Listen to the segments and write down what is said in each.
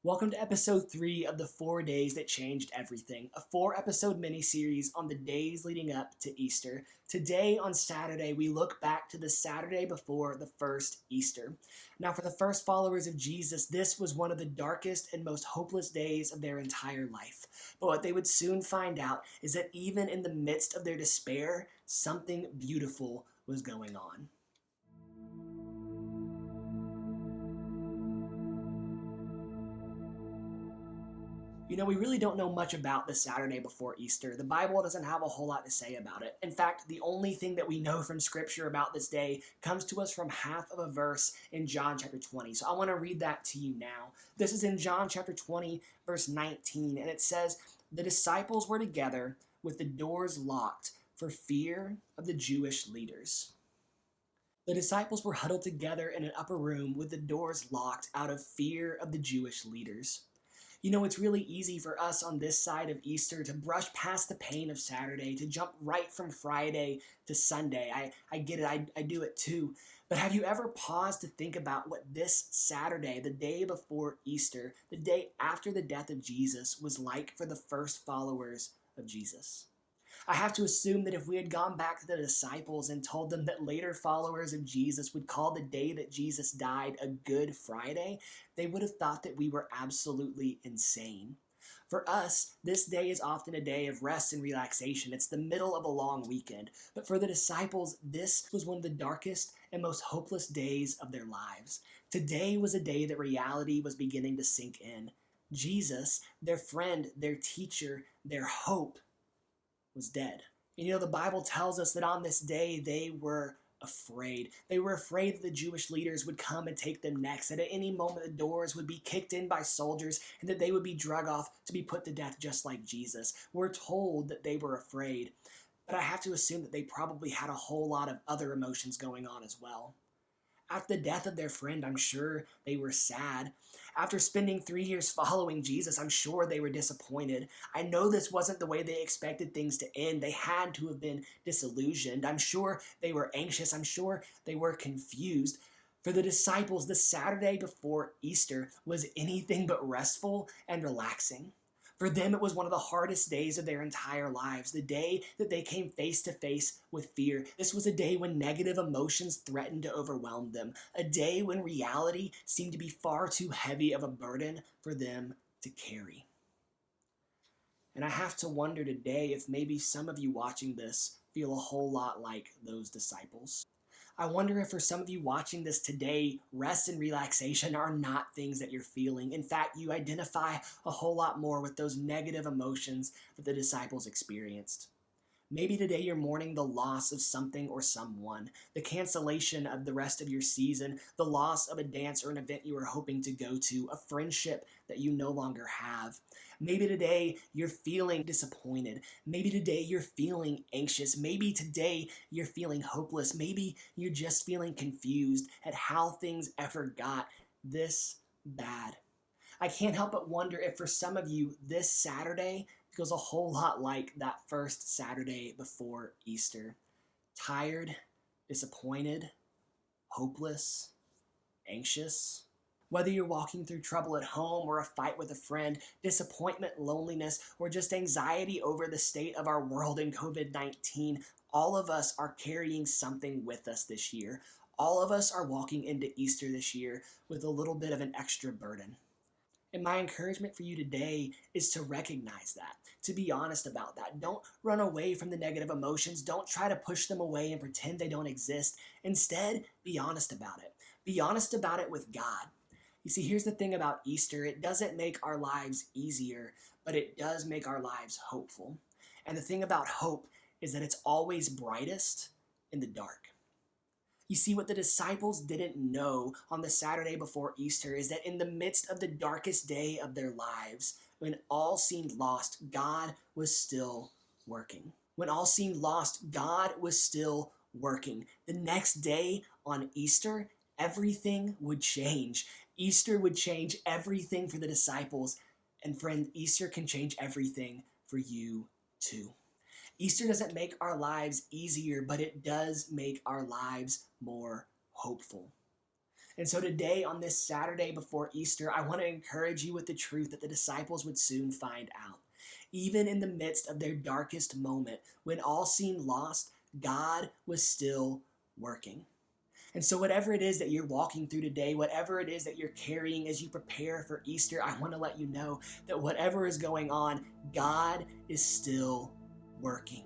Welcome to episode 3 of the 4 Days That Changed Everything, a 4-episode mini-series on the days leading up to Easter. Today, on Saturday, we look back to the Saturday before the first Easter. Now, for the first followers of Jesus, this was one of the darkest and most hopeless days of their entire life. But what they would soon find out is that even in the midst of their despair, something beautiful was going on. We really don't know much about the Saturday before Easter. The Bible doesn't have a whole lot to say about it. In fact, the only thing that we know from Scripture about this day comes to us from half of a verse in John chapter 20. So I want to read that to you now. This is in John chapter 20, verse 19, and it says, "The disciples were together with the doors locked for fear of the Jewish leaders." The disciples were huddled together in an upper room with the doors locked out of fear of the Jewish leaders. It's really easy for us on this side of Easter to brush past the pain of Saturday, to jump right from Friday to Sunday. I get it, I do it too. But have you ever paused to think about what this Saturday, the day before Easter, the day after the death of Jesus, was like for the first followers of Jesus? I have to assume that if we had gone back to the disciples and told them that later followers of Jesus would call the day that Jesus died a Good Friday, they would have thought that we were absolutely insane. For us, this day is often a day of rest and relaxation. It's the middle of a long weekend. But for the disciples, this was one of the darkest and most hopeless days of their lives. Today was a day that reality was beginning to sink in. Jesus, their friend, their teacher, their hope, was dead. The Bible tells us that on this day they were afraid. They were afraid that the Jewish leaders would come and take them next, that at any moment the doors would be kicked in by soldiers and that they would be dragged off to be put to death just like Jesus. We're told that they were afraid, but I have to assume that they probably had a whole lot of other emotions going on as well. After the death of their friend, I'm sure they were sad. After spending 3 years following Jesus, I'm sure they were disappointed. I know this wasn't the way they expected things to end. They had to have been disillusioned. I'm sure they were anxious. I'm sure they were confused. For the disciples, the Saturday before Easter was anything but restful and relaxing. For them, it was one of the hardest days of their entire lives, the day that they came face to face with fear. This was a day when negative emotions threatened to overwhelm them, a day when reality seemed to be far too heavy of a burden for them to carry. And I have to wonder today if maybe some of you watching this feel a whole lot like those disciples. I wonder if for some of you watching this today, rest and relaxation are not things that you're feeling. In fact, you identify a whole lot more with those negative emotions that the disciples experienced. Maybe today you're mourning the loss of something or someone, the cancellation of the rest of your season, the loss of a dance or an event you were hoping to go to, a friendship that you no longer have. Maybe today you're feeling disappointed. Maybe today you're feeling anxious. Maybe today you're feeling hopeless. Maybe you're just feeling confused at how things ever got this bad. I can't help but wonder if for some of you, this Saturday feels a whole lot like that first Saturday before Easter. Tired, disappointed, hopeless, anxious. Whether you're walking through trouble at home or a fight with a friend, disappointment, loneliness, or just anxiety over the state of our world in COVID-19, all of us are carrying something with us this year. All of us are walking into Easter this year with a little bit of an extra burden. And my encouragement for you today is to recognize that, to be honest about that. Don't run away from the negative emotions. Don't try to push them away and pretend they don't exist. Instead, be honest about it. Be honest about it with God. You see, here's the thing about Easter. It doesn't make our lives easier, but it does make our lives hopeful. And the thing about hope is that it's always brightest in the dark. You see, what the disciples didn't know on the Saturday before Easter is that in the midst of the darkest day of their lives, when all seemed lost, God was still working. When all seemed lost, God was still working. The next day on Easter, everything would change. Easter would change everything for the disciples. And friend, Easter can change everything for you too. Easter doesn't make our lives easier, but it does make our lives more hopeful. And so today, on this Saturday before Easter, I want to encourage you with the truth that the disciples would soon find out. Even in the midst of their darkest moment, when all seemed lost, God was still working. And so, whatever it is that you're walking through today, whatever it is that you're carrying as you prepare for Easter, I want to let you know that whatever is going on, God is still working.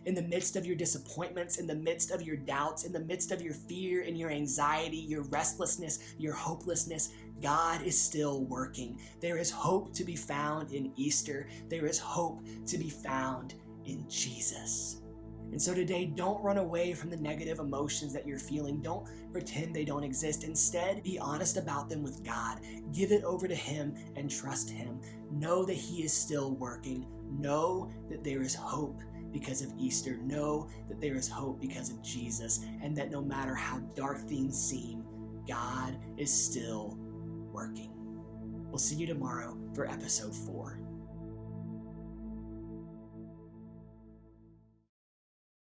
In the midst of your disappointments, in the midst of your doubts, in the midst of your fear and your anxiety, your restlessness, your hopelessness, God is still working. There is hope to be found in Easter. There is hope to be found in Jesus. And so today, don't run away from the negative emotions that you're feeling. Don't pretend they don't exist. Instead, be honest about them with God. Give it over to Him and trust Him. Know that He is still working. Know that there is hope because of Easter. Know that there is hope because of Jesus. And that no matter how dark things seem, God is still working. We'll see you tomorrow for episode 4.